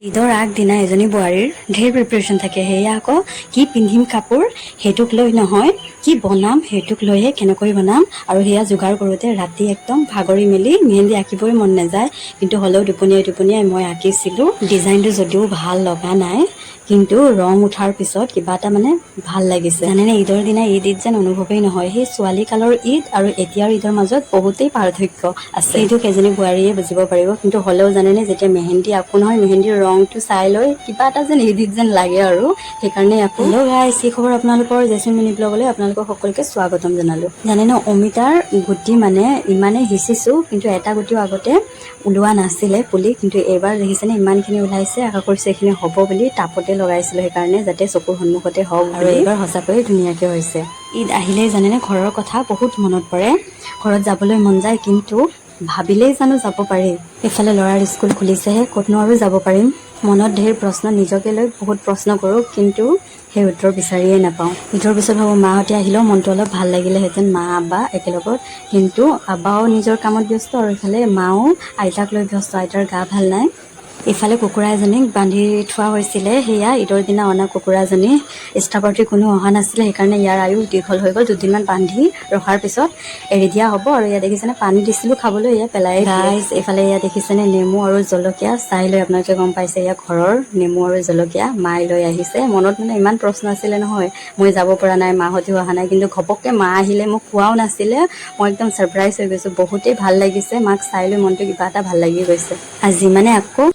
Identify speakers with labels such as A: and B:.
A: ঈদৰ আগদিনা এজনী বোৱাৰীৰ ঢেৰ প্ৰিপাৰেশ্যন থাকে। সেয়া আকৌ কি পিন্ধিম কাপোৰ সেইটোক লৈ নহয়, কি বনাম সেইটোক লৈহে, কেনেকৈ বনাম। আৰু সেয়া যোগাৰ কৰোঁতে ৰাতি একদম ভাগৰি মেলি মেহেন্দি আঁকিবই মন নাযায়, কিন্তু হ'লেও টোপনিয়াই মই আঁকিছিলোঁ। ডিজাইনটো যদিও ভাল লগা নাই, কিন্তু ৰং উঠাৰ পিছত কিবা এটা মানে ভাল লাগিছে। জানেনে, ঈদৰ দিনা ঈদ যেন অনুভৱেই নহয়। সেই ছোৱালী কালৰ ঈদ আৰু এতিয়াৰ ঈদৰ মাজত বহুতেই পাৰ্থক্য আছে। সেইটোক এজনী বোৱাৰীয়ে বুজিব পাৰিব। কিন্তু হ'লেও জানেনে, যেতিয়া মেহেন্দি আঁকো নহয়, মেহেন্দিৰ ৰংটো চাই লৈ কিবা এটা যেন ঈদ যেন লাগে আৰু সেইকাৰণে আকৌ হেল্ল' গাইছ, কি খবৰ আপোনালোকৰ? জেচমিন মিনি ব্লগলৈ আপোনালোকক সকলোকে স্বাগতম জনালোঁ। জানেনে, অমিতাৰ গুটি মানে ইমানেই সিঁচিছোঁ, কিন্তু এটা গুটিও আগতে ওলোৱা নাছিলে পুলি, কিন্তু এইবাৰ দেখিছেনে ইমানখিনি ওলাইছে। আশা কৰিছোঁ এইখিনি হ'ব বুলি। টাপতে লগাইছিলোঁ সেইকাৰণে, যাতে চকুৰ সন্মুখতে হওক, আৰু এইবাৰ সঁচাকৈয়ে ধুনীয়াকৈ হৈছে। ঈদ আহিলেই জানেনে ঘৰৰ কথা বহুত মনত পৰে। ঘৰত যাবলৈ মন যায়, কিন্তু ভাবিলেই জানো যাব পাৰি? এইফালে ল'ৰাৰ স্কুল খুলিছেহে, ক'তনো আৰু যাব পাৰিম। মনত ঢেৰ প্ৰশ্ন, নিজকে লৈ বহুত প্ৰশ্ন কৰোঁ, কিন্তু সেই উত্তৰ বিচাৰিয়ে নাপাওঁ। ঈদৰ পিছত ভাবোঁ মাহঁতে আহিলেও মনটো অলপ ভাল লাগিলেহেঁতেন, মা আব্বা একেলগত। কিন্তু আব্বাও নিজৰ কামত ব্যস্ত, আৰু ইফালে মাও আইতাক লৈ ব্যস্ত। আইতাৰ গা ভাল নাই। ইফালে কুকুৰা এজনীক বান্ধি থোৱা হৈছিলে, সেয়া ঈদৰ দিনা অনা কুকুৰাজনী। ষ্টাফৰ কোনো অহা নাছিলে, সেইকাৰণে ইয়াৰ আয়ুস দীঘল হৈ গ'ল। দুদিনমান বান্ধি ৰখাৰ পিছত এৰি দিয়া হ'ব। আৰু ইয়াত দেখিছেনে পানী দিছিলোঁ খাবলৈ, এয়া পেলাই গাইছ। এইফালে এয়া দেখিছেনে নেমু আৰু জলকীয়া, চাই লৈ আপোনালোকে গম পাইছে এয়া ঘৰৰ নেমু আৰু জলকীয়া মায়ে লৈ আহিছে। মনত মানে ইমান প্ৰশ্ন আছিলে নহয়, মই যাব পৰা নাই, মাহঁতেও অহা নাই, কিন্তু ঘপককৈ মা আহিলে, মোক কোৱাও নাছিলে। মই একদম ছাৰপ্ৰাইজ হৈ গৈছোঁ। বহুতেই ভাল লাগিছে, মাক চাই লৈ মনটো কিবা এটা ভাল লাগি গৈছে। আজি মানে আকৌ